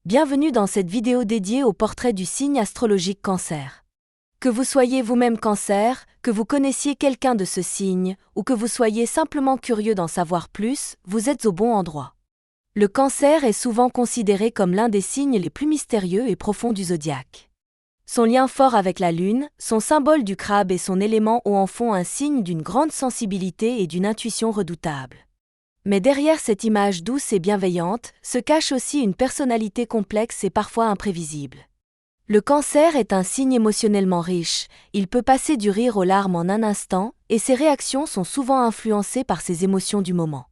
Bienvenue dans cette vidéo dédiée au portrait du signe astrologique Cancer. Que vous soyez vous-même Cancer, que vous connaissiez quelqu'un de ce signe, ou que vous soyez simplement curieux d'en savoir plus, vous êtes au bon endroit. Le Cancer est souvent considéré comme l'un des signes les plus mystérieux et profonds du zodiaque. Son lien fort avec la Lune, son symbole du crabe et son élément eau en font un signe d'une grande sensibilité et d'une intuition redoutable. Mais derrière cette image douce et bienveillante, se cache aussi une personnalité complexe et parfois imprévisible. Le Cancer est un signe émotionnellement riche, il peut passer du rire aux larmes en un instant, et ses réactions sont souvent influencées par ses émotions du moment.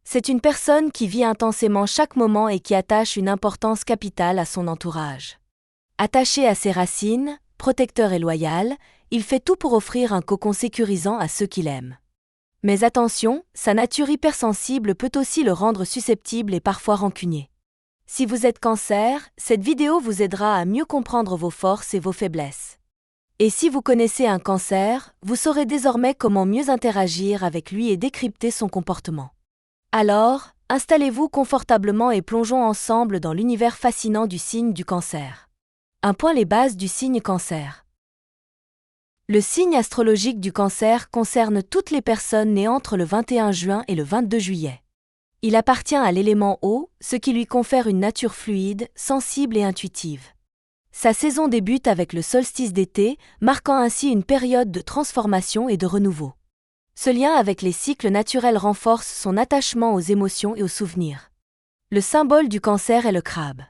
C'est une personne qui vit intensément chaque moment et qui attache une importance capitale à son entourage. Attaché à ses racines, protecteur et loyal, il fait tout pour offrir un cocon sécurisant à ceux qu'il aime. Mais attention, sa nature hypersensible peut aussi le rendre susceptible et parfois rancunier. Si vous êtes Cancer, cette vidéo vous aidera à mieux comprendre vos forces et vos faiblesses. Et si vous connaissez un Cancer, vous saurez désormais comment mieux interagir avec lui et décrypter son comportement. Alors, installez-vous confortablement et plongeons ensemble dans l'univers fascinant du signe du Cancer. Les bases du signe Cancer. Le signe astrologique du Cancer concerne toutes les personnes nées entre le 21 juin et le 22 juillet. Il appartient à l'élément eau, ce qui lui confère une nature fluide, sensible et intuitive. Sa saison débute avec le solstice d'été, marquant ainsi une période de transformation et de renouveau. Ce lien avec les cycles naturels renforce son attachement aux émotions et aux souvenirs. Le symbole du Cancer est le crabe.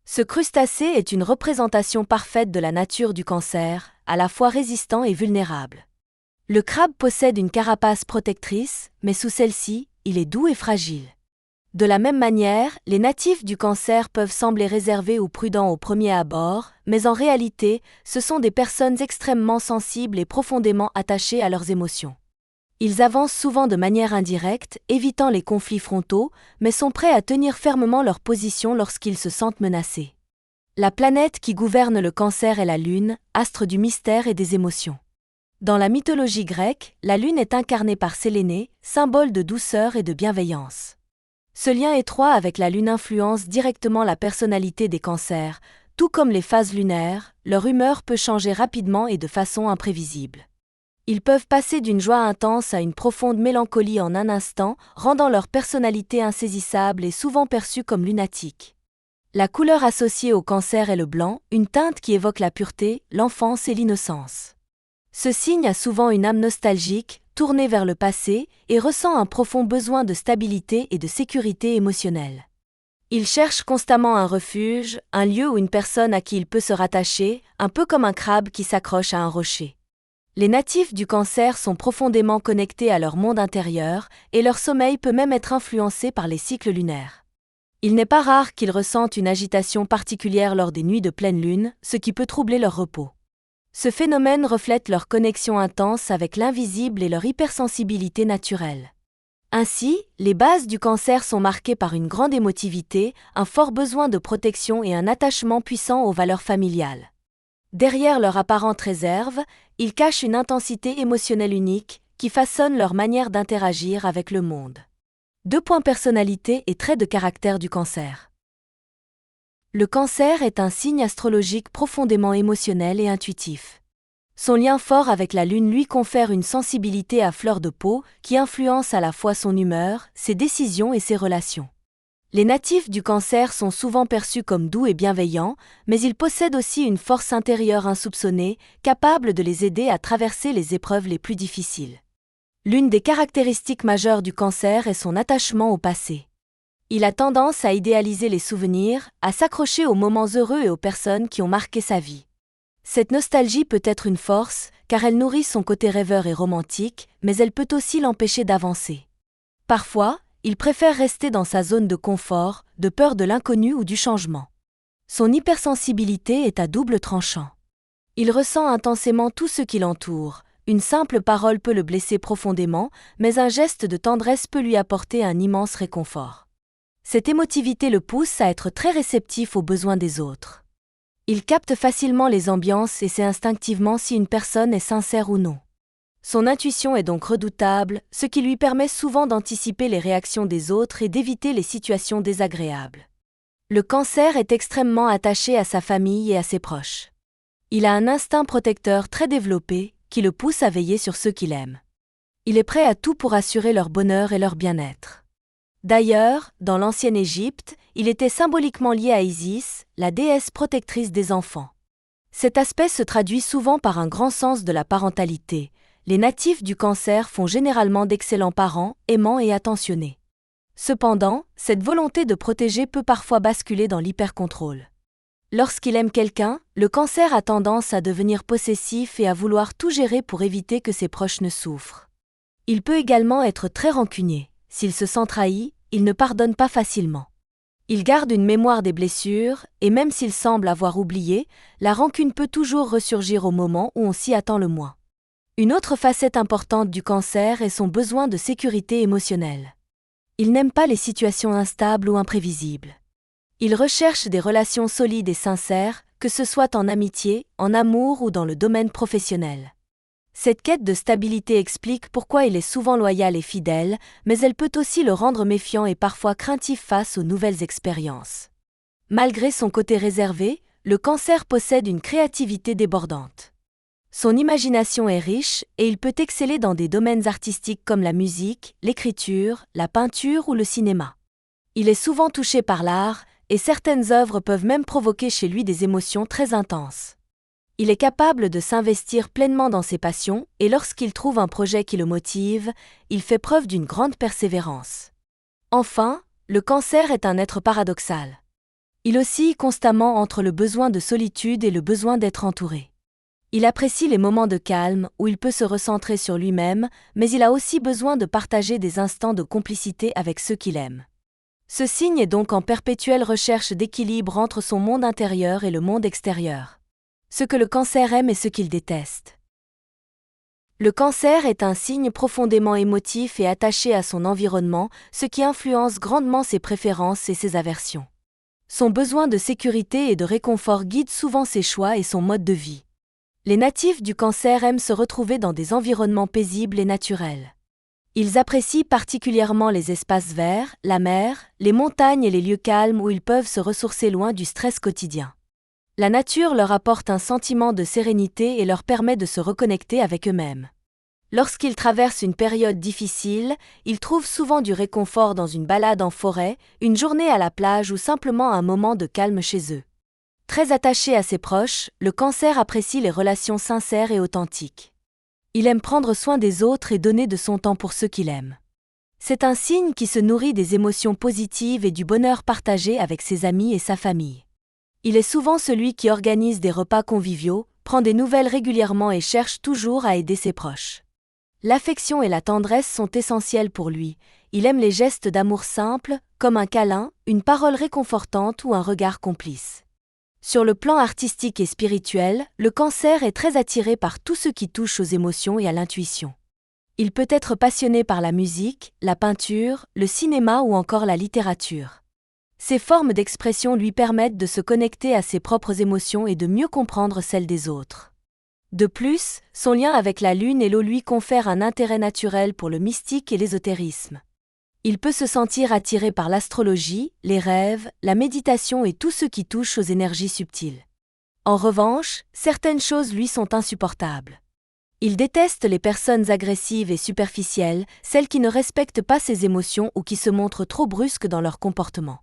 Ce crustacé est une représentation parfaite de la nature du Cancer, à la fois résistant et vulnérable. Le crabe possède une carapace protectrice, mais sous celle-ci, il est doux et fragile. De la même manière, les natifs du Cancer peuvent sembler réservés ou prudents au premier abord, mais en réalité, ce sont des personnes extrêmement sensibles et profondément attachées à leurs émotions. Ils avancent souvent de manière indirecte, évitant les conflits frontaux, mais sont prêts à tenir fermement leur position lorsqu'ils se sentent menacés. La planète qui gouverne le Cancer est la Lune, astre du mystère et des émotions. Dans la mythologie grecque, la Lune est incarnée par Sélénée, symbole de douceur et de bienveillance. Ce lien étroit avec la Lune influence directement la personnalité des Cancers, tout comme les phases lunaires, leur humeur peut changer rapidement et de façon imprévisible. Ils peuvent passer d'une joie intense à une profonde mélancolie en un instant, rendant leur personnalité insaisissable et souvent perçue comme lunatique. La couleur associée au Cancer est le blanc, une teinte qui évoque la pureté, l'enfance et l'innocence. Ce signe a souvent une âme nostalgique, tournée vers le passé, et ressent un profond besoin de stabilité et de sécurité émotionnelle. Il cherche constamment un refuge, un lieu ou une personne à qui il peut se rattacher, un peu comme un crabe qui s'accroche à un rocher. Les natifs du Cancer sont profondément connectés à leur monde intérieur, et leur sommeil peut même être influencé par les cycles lunaires. Il n'est pas rare qu'ils ressentent une agitation particulière lors des nuits de pleine lune, ce qui peut troubler leur repos. Ce phénomène reflète leur connexion intense avec l'invisible et leur hypersensibilité naturelle. Ainsi, les bases du Cancer sont marquées par une grande émotivité, un fort besoin de protection et un attachement puissant aux valeurs familiales. Derrière leur apparente réserve, ils cachent une intensité émotionnelle unique qui façonne leur manière d'interagir avec le monde. Personnalité et traits de caractère du Cancer. Le Cancer est un signe astrologique profondément émotionnel et intuitif. Son lien fort avec la Lune lui confère une sensibilité à fleur de peau qui influence à la fois son humeur, ses décisions et ses relations. Les natifs du Cancer sont souvent perçus comme doux et bienveillants, mais ils possèdent aussi une force intérieure insoupçonnée, capable de les aider à traverser les épreuves les plus difficiles. L'une des caractéristiques majeures du Cancer est son attachement au passé. Il a tendance à idéaliser les souvenirs, à s'accrocher aux moments heureux et aux personnes qui ont marqué sa vie. Cette nostalgie peut être une force, car elle nourrit son côté rêveur et romantique, mais elle peut aussi l'empêcher d'avancer. Parfois, il préfère rester dans sa zone de confort, de peur de l'inconnu ou du changement. Son hypersensibilité est à double tranchant. Il ressent intensément tout ce qui l'entoure. Une simple parole peut le blesser profondément, mais un geste de tendresse peut lui apporter un immense réconfort. Cette émotivité le pousse à être très réceptif aux besoins des autres. Il capte facilement les ambiances et sait instinctivement si une personne est sincère ou non. Son intuition est donc redoutable, ce qui lui permet souvent d'anticiper les réactions des autres et d'éviter les situations désagréables. Le cancer est extrêmement attaché à sa famille et à ses proches. Il a un instinct protecteur très développé qui le pousse à veiller sur ceux qu'il aime. Il est prêt à tout pour assurer leur bonheur et leur bien-être. D'ailleurs, dans l'ancienne Égypte, il était symboliquement lié à Isis, la déesse protectrice des enfants. Cet aspect se traduit souvent par un grand sens de la parentalité. Les natifs du cancer font généralement d'excellents parents, aimants et attentionnés. Cependant, cette volonté de protéger peut parfois basculer dans l'hypercontrôle. Lorsqu'il aime quelqu'un, le cancer a tendance à devenir possessif et à vouloir tout gérer pour éviter que ses proches ne souffrent. Il peut également être très rancunier. S'il se sent trahi, il ne pardonne pas facilement. Il garde une mémoire des blessures, et même s'il semble avoir oublié, la rancune peut toujours ressurgir au moment où on s'y attend le moins. Une autre facette importante du cancer est son besoin de sécurité émotionnelle. Il n'aime pas les situations instables ou imprévisibles. Il recherche des relations solides et sincères, que ce soit en amitié, en amour ou dans le domaine professionnel. Cette quête de stabilité explique pourquoi il est souvent loyal et fidèle, mais elle peut aussi le rendre méfiant et parfois craintif face aux nouvelles expériences. Malgré son côté réservé, le cancer possède une créativité débordante. Son imagination est riche et il peut exceller dans des domaines artistiques comme la musique, l'écriture, la peinture ou le cinéma. Il est souvent touché par l'art, et certaines œuvres peuvent même provoquer chez lui des émotions très intenses. Il est capable de s'investir pleinement dans ses passions, et lorsqu'il trouve un projet qui le motive, il fait preuve d'une grande persévérance. Enfin, le cancer est un être paradoxal. Il oscille constamment entre le besoin de solitude et le besoin d'être entouré. Il apprécie les moments de calme où il peut se recentrer sur lui-même, mais il a aussi besoin de partager des instants de complicité avec ceux qu'il aime. Ce signe est donc en perpétuelle recherche d'équilibre entre son monde intérieur et le monde extérieur. Ce que le cancer aime et ce qu'il déteste. Le cancer est un signe profondément émotif et attaché à son environnement, ce qui influence grandement ses préférences et ses aversions. Son besoin de sécurité et de réconfort guide souvent ses choix et son mode de vie. Les natifs du cancer aiment se retrouver dans des environnements paisibles et naturels. Ils apprécient particulièrement les espaces verts, la mer, les montagnes et les lieux calmes où ils peuvent se ressourcer loin du stress quotidien. La nature leur apporte un sentiment de sérénité et leur permet de se reconnecter avec eux-mêmes. Lorsqu'ils traversent une période difficile, ils trouvent souvent du réconfort dans une balade en forêt, une journée à la plage ou simplement un moment de calme chez eux. Très attaché à ses proches, le cancer apprécie les relations sincères et authentiques. Il aime prendre soin des autres et donner de son temps pour ceux qu'il aime. C'est un signe qui se nourrit des émotions positives et du bonheur partagé avec ses amis et sa famille. Il est souvent celui qui organise des repas conviviaux, prend des nouvelles régulièrement et cherche toujours à aider ses proches. L'affection et la tendresse sont essentielles pour lui. Il aime les gestes d'amour simples, comme un câlin, une parole réconfortante ou un regard complice. Sur le plan artistique et spirituel, le cancer est très attiré par tout ce qui touche aux émotions et à l'intuition. Il peut être passionné par la musique, la peinture, le cinéma ou encore la littérature. Ces formes d'expression lui permettent de se connecter à ses propres émotions et de mieux comprendre celles des autres. De plus, son lien avec la Lune et l'eau lui confère un intérêt naturel pour le mystique et l'ésotérisme. Il peut se sentir attiré par l'astrologie, les rêves, la méditation et tout ce qui touche aux énergies subtiles. En revanche, certaines choses lui sont insupportables. Il déteste les personnes agressives et superficielles, celles qui ne respectent pas ses émotions ou qui se montrent trop brusques dans leur comportement.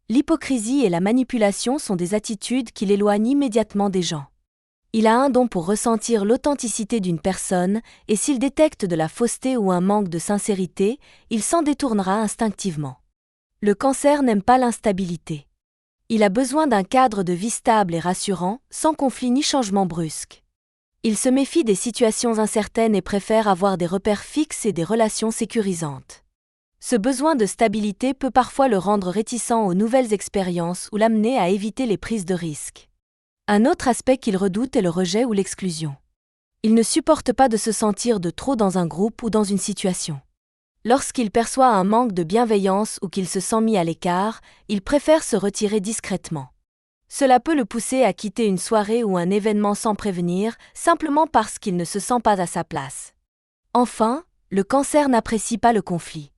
L'hypocrisie et la manipulation sont des attitudes qui l'éloignent immédiatement des gens. Il a un don pour ressentir l'authenticité d'une personne, et s'il détecte de la fausseté ou un manque de sincérité, il s'en détournera instinctivement. Le cancer n'aime pas l'instabilité. Il a besoin d'un cadre de vie stable et rassurant, sans conflit ni changement brusque. Il se méfie des situations incertaines et préfère avoir des repères fixes et des relations sécurisantes. Ce besoin de stabilité peut parfois le rendre réticent aux nouvelles expériences ou l'amener à éviter les prises de risques. Un autre aspect qu'il redoute est le rejet ou l'exclusion. Il ne supporte pas de se sentir de trop dans un groupe ou dans une situation. Lorsqu'il perçoit un manque de bienveillance ou qu'il se sent mis à l'écart, il préfère se retirer discrètement. Cela peut le pousser à quitter une soirée ou un événement sans prévenir, simplement parce qu'il ne se sent pas à sa place. Enfin, le cancer n'apprécie pas le conflit.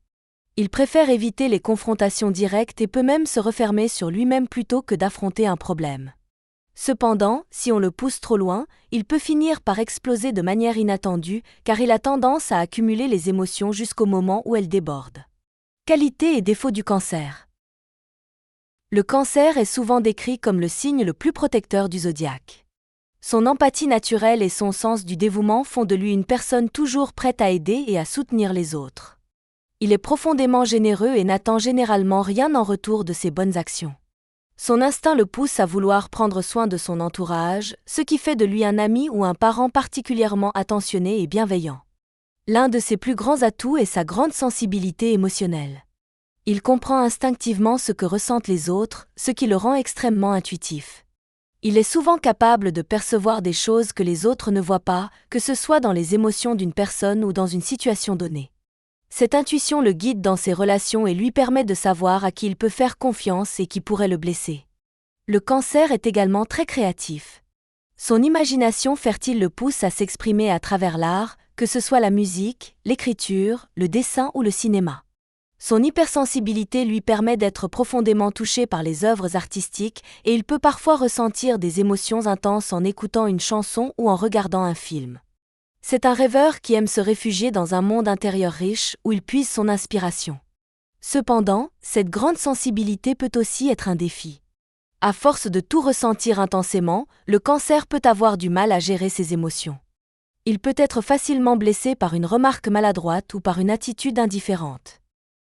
Il préfère éviter les confrontations directes et peut même se refermer sur lui-même plutôt que d'affronter un problème. Cependant, si on le pousse trop loin, il peut finir par exploser de manière inattendue, car il a tendance à accumuler les émotions jusqu'au moment où elles débordent. Qualités et défauts du cancer. Le cancer est souvent décrit comme le signe le plus protecteur du zodiaque. Son empathie naturelle et son sens du dévouement font de lui une personne toujours prête à aider et à soutenir les autres. Il est profondément généreux et n'attend généralement rien en retour de ses bonnes actions. Son instinct le pousse à vouloir prendre soin de son entourage, ce qui fait de lui un ami ou un parent particulièrement attentionné et bienveillant. L'un de ses plus grands atouts est sa grande sensibilité émotionnelle. Il comprend instinctivement ce que ressentent les autres, ce qui le rend extrêmement intuitif. Il est souvent capable de percevoir des choses que les autres ne voient pas, que ce soit dans les émotions d'une personne ou dans une situation donnée. Cette intuition le guide dans ses relations et lui permet de savoir à qui il peut faire confiance et qui pourrait le blesser. Le cancer est également très créatif. Son imagination fertile le pousse à s'exprimer à travers l'art, que ce soit la musique, l'écriture, le dessin ou le cinéma. Son hypersensibilité lui permet d'être profondément touché par les œuvres artistiques et il peut parfois ressentir des émotions intenses en écoutant une chanson ou en regardant un film. C'est un rêveur qui aime se réfugier dans un monde intérieur riche où il puise son inspiration. Cependant, cette grande sensibilité peut aussi être un défi. À force de tout ressentir intensément, le cancer peut avoir du mal à gérer ses émotions. Il peut être facilement blessé par une remarque maladroite ou par une attitude indifférente.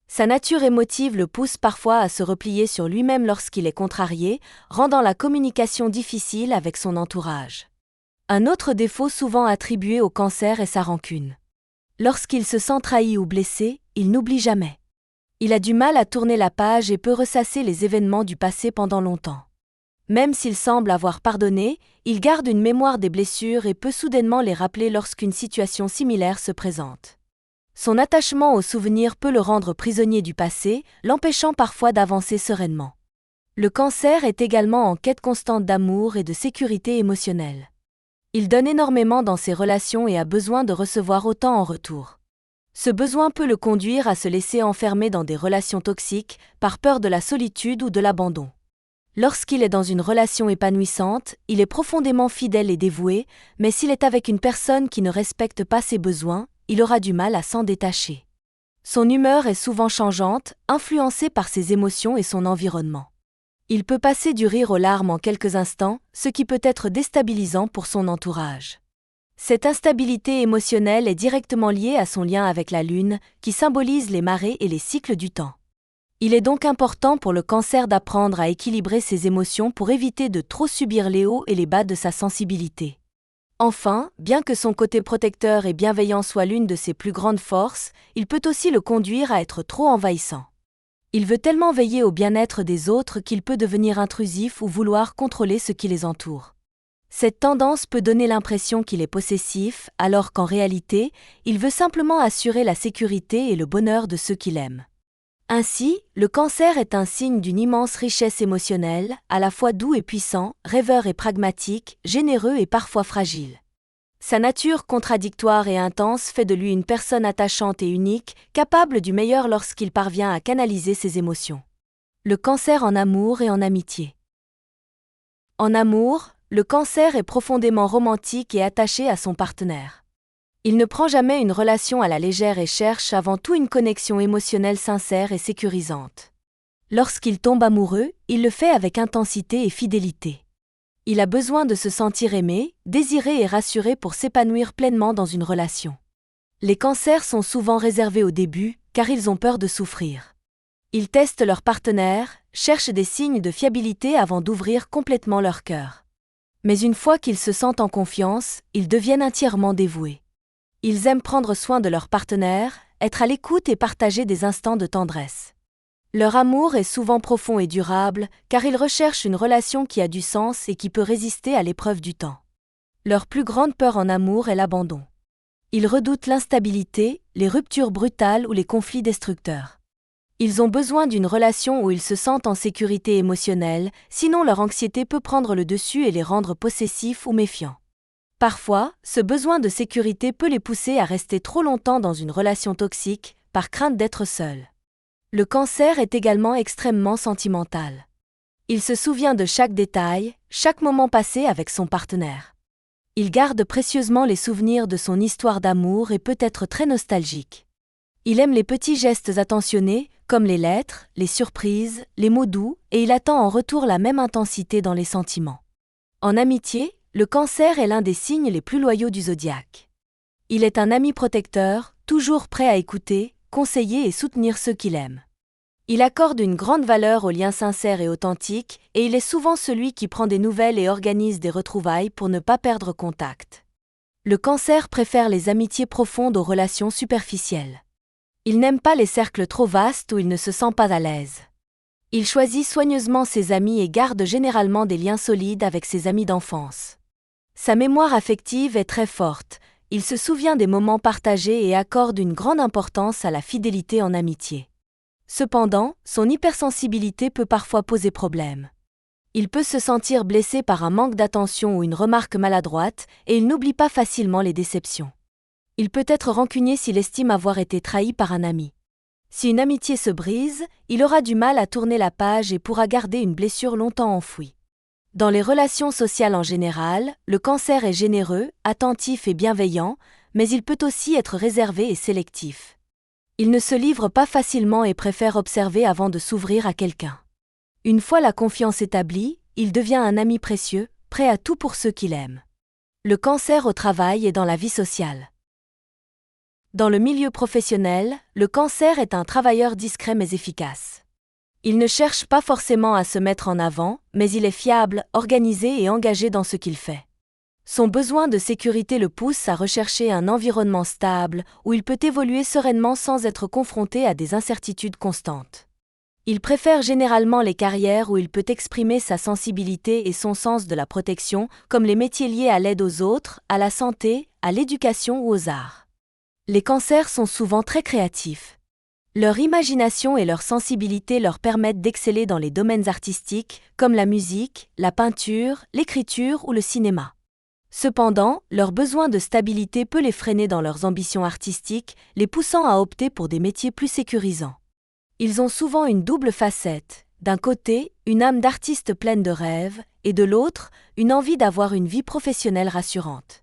Sa nature émotive le pousse parfois à se replier sur lui-même lorsqu'il est contrarié, rendant la communication difficile avec son entourage. Un autre défaut souvent attribué au cancer est sa rancune. Lorsqu'il se sent trahi ou blessé, il n'oublie jamais. Il a du mal à tourner la page et peut ressasser les événements du passé pendant longtemps. Même s'il semble avoir pardonné, il garde une mémoire des blessures et peut soudainement les rappeler lorsqu'une situation similaire se présente. Son attachement aux souvenirs peut le rendre prisonnier du passé, l'empêchant parfois d'avancer sereinement. Le cancer est également en quête constante d'amour et de sécurité émotionnelle. Il donne énormément dans ses relations et a besoin de recevoir autant en retour. Ce besoin peut le conduire à se laisser enfermer dans des relations toxiques, par peur de la solitude ou de l'abandon. Lorsqu'il est dans une relation épanouissante, il est profondément fidèle et dévoué, mais s'il est avec une personne qui ne respecte pas ses besoins, il aura du mal à s'en détacher. Son humeur est souvent changeante, influencée par ses émotions et son environnement. Il peut passer du rire aux larmes en quelques instants, ce qui peut être déstabilisant pour son entourage. Cette instabilité émotionnelle est directement liée à son lien avec la Lune, qui symbolise les marées et les cycles du temps. Il est donc important pour le cancer d'apprendre à équilibrer ses émotions pour éviter de trop subir les hauts et les bas de sa sensibilité. Enfin, bien que son côté protecteur et bienveillant soit l'une de ses plus grandes forces, il peut aussi le conduire à être trop envahissant. Il veut tellement veiller au bien-être des autres qu'il peut devenir intrusif ou vouloir contrôler ce qui les entoure. Cette tendance peut donner l'impression qu'il est possessif, alors qu'en réalité, il veut simplement assurer la sécurité et le bonheur de ceux qu'il aime. Ainsi, le cancer est un signe d'une immense richesse émotionnelle, à la fois doux et puissant, rêveur et pragmatique, généreux et parfois fragile. Sa nature contradictoire et intense fait de lui une personne attachante et unique, capable du meilleur lorsqu'il parvient à canaliser ses émotions. Le cancer en amour et en amitié. En amour, le cancer est profondément romantique et attaché à son partenaire. Il ne prend jamais une relation à la légère et cherche avant tout une connexion émotionnelle sincère et sécurisante. Lorsqu'il tombe amoureux, il le fait avec intensité et fidélité. Il a besoin de se sentir aimé, désiré et rassuré pour s'épanouir pleinement dans une relation. Les cancers sont souvent réservés au début, car ils ont peur de souffrir. Ils testent leur partenaire, cherchent des signes de fiabilité avant d'ouvrir complètement leur cœur. Mais une fois qu'ils se sentent en confiance, ils deviennent entièrement dévoués. Ils aiment prendre soin de leur partenaire, être à l'écoute et partager des instants de tendresse. Leur amour est souvent profond et durable, car ils recherchent une relation qui a du sens et qui peut résister à l'épreuve du temps. Leur plus grande peur en amour est l'abandon. Ils redoutent l'instabilité, les ruptures brutales ou les conflits destructeurs. Ils ont besoin d'une relation où ils se sentent en sécurité émotionnelle, sinon leur anxiété peut prendre le dessus et les rendre possessifs ou méfiants. Parfois, ce besoin de sécurité peut les pousser à rester trop longtemps dans une relation toxique, par crainte d'être seuls. Le Cancer est également extrêmement sentimental. Il se souvient de chaque détail, chaque moment passé avec son partenaire. Il garde précieusement les souvenirs de son histoire d'amour et peut être très nostalgique. Il aime les petits gestes attentionnés, comme les lettres, les surprises, les mots doux, et il attend en retour la même intensité dans les sentiments. En amitié, le Cancer est l'un des signes les plus loyaux du zodiaque. Il est un ami protecteur, toujours prêt à écouter, conseiller et soutenir ceux qu'il aime. Il accorde une grande valeur aux liens sincères et authentiques, et il est souvent celui qui prend des nouvelles et organise des retrouvailles pour ne pas perdre contact. Le Cancer préfère les amitiés profondes aux relations superficielles. Il n'aime pas les cercles trop vastes où il ne se sent pas à l'aise. Il choisit soigneusement ses amis et garde généralement des liens solides avec ses amis d'enfance. Sa mémoire affective est très forte, il se souvient des moments partagés et accorde une grande importance à la fidélité en amitié. Cependant, son hypersensibilité peut parfois poser problème. Il peut se sentir blessé par un manque d'attention ou une remarque maladroite, et il n'oublie pas facilement les déceptions. Il peut être rancunier s'il estime avoir été trahi par un ami. Si une amitié se brise, il aura du mal à tourner la page et pourra garder une blessure longtemps enfouie. Dans les relations sociales en général, le Cancer est généreux, attentif et bienveillant, mais il peut aussi être réservé et sélectif. Il ne se livre pas facilement et préfère observer avant de s'ouvrir à quelqu'un. Une fois la confiance établie, il devient un ami précieux, prêt à tout pour ceux qu'il aime. Le Cancer au travail et dans la vie sociale. Dans le milieu professionnel, le Cancer est un travailleur discret mais efficace. Il ne cherche pas forcément à se mettre en avant, mais il est fiable, organisé et engagé dans ce qu'il fait. Son besoin de sécurité le pousse à rechercher un environnement stable où il peut évoluer sereinement sans être confronté à des incertitudes constantes. Il préfère généralement les carrières où il peut exprimer sa sensibilité et son sens de la protection, comme les métiers liés à l'aide aux autres, à la santé, à l'éducation ou aux arts. Les Cancers sont souvent très créatifs. Leur imagination et leur sensibilité leur permettent d'exceller dans les domaines artistiques, comme la musique, la peinture, l'écriture ou le cinéma. Cependant, leur besoin de stabilité peut les freiner dans leurs ambitions artistiques, les poussant à opter pour des métiers plus sécurisants. Ils ont souvent une double facette, d'un côté, une âme d'artiste pleine de rêves, et de l'autre, une envie d'avoir une vie professionnelle rassurante.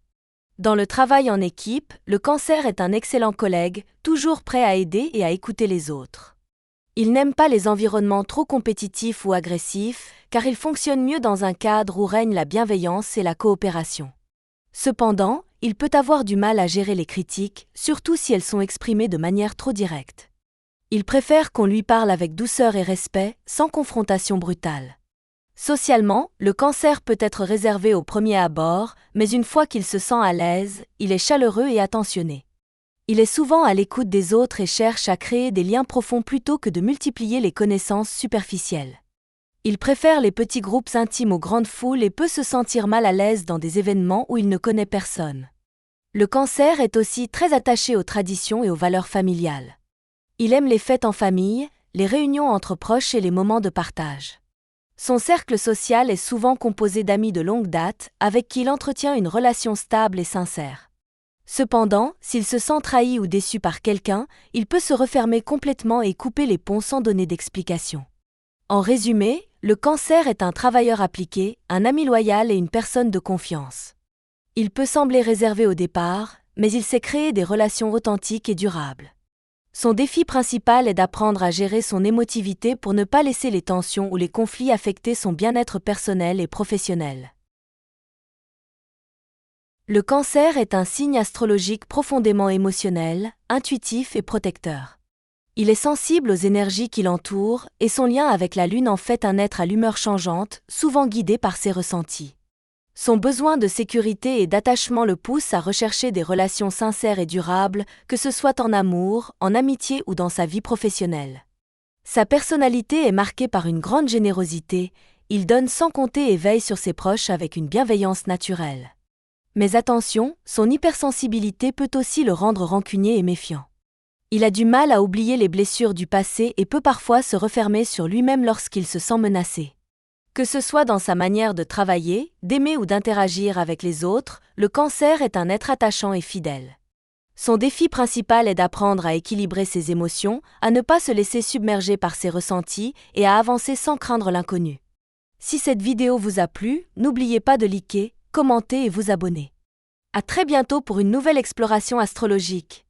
Dans le travail en équipe, le Cancer est un excellent collègue, toujours prêt à aider et à écouter les autres. Il n'aime pas les environnements trop compétitifs ou agressifs, car il fonctionne mieux dans un cadre où règne la bienveillance et la coopération. Cependant, il peut avoir du mal à gérer les critiques, surtout si elles sont exprimées de manière trop directe. Il préfère qu'on lui parle avec douceur et respect, sans confrontation brutale. Socialement, le Cancer peut être réservé au premier abord, mais une fois qu'il se sent à l'aise, il est chaleureux et attentionné. Il est souvent à l'écoute des autres et cherche à créer des liens profonds plutôt que de multiplier les connaissances superficielles. Il préfère les petits groupes intimes aux grandes foules et peut se sentir mal à l'aise dans des événements où il ne connaît personne. Le Cancer est aussi très attaché aux traditions et aux valeurs familiales. Il aime les fêtes en famille, les réunions entre proches et les moments de partage. Son cercle social est souvent composé d'amis de longue date, avec qui il entretient une relation stable et sincère. Cependant, s'il se sent trahi ou déçu par quelqu'un, il peut se refermer complètement et couper les ponts sans donner d'explication. En résumé, le Cancer est un travailleur appliqué, un ami loyal et une personne de confiance. Il peut sembler réservé au départ, mais il sait créer des relations authentiques et durables. Son défi principal est d'apprendre à gérer son émotivité pour ne pas laisser les tensions ou les conflits affecter son bien-être personnel et professionnel. Le Cancer est un signe astrologique profondément émotionnel, intuitif et protecteur. Il est sensible aux énergies qui l'entourent et son lien avec la Lune en fait un être à l'humeur changeante, souvent guidé par ses ressentis. Son besoin de sécurité et d'attachement le pousse à rechercher des relations sincères et durables, que ce soit en amour, en amitié ou dans sa vie professionnelle. Sa personnalité est marquée par une grande générosité, il donne sans compter et veille sur ses proches avec une bienveillance naturelle. Mais attention, son hypersensibilité peut aussi le rendre rancunier et méfiant. Il a du mal à oublier les blessures du passé et peut parfois se refermer sur lui-même lorsqu'il se sent menacé. Que ce soit dans sa manière de travailler, d'aimer ou d'interagir avec les autres, le Cancer est un être attachant et fidèle. Son défi principal est d'apprendre à équilibrer ses émotions, à ne pas se laisser submerger par ses ressentis et à avancer sans craindre l'inconnu. Si cette vidéo vous a plu, n'oubliez pas de liker, commenter et vous abonner. À très bientôt pour une nouvelle exploration astrologique.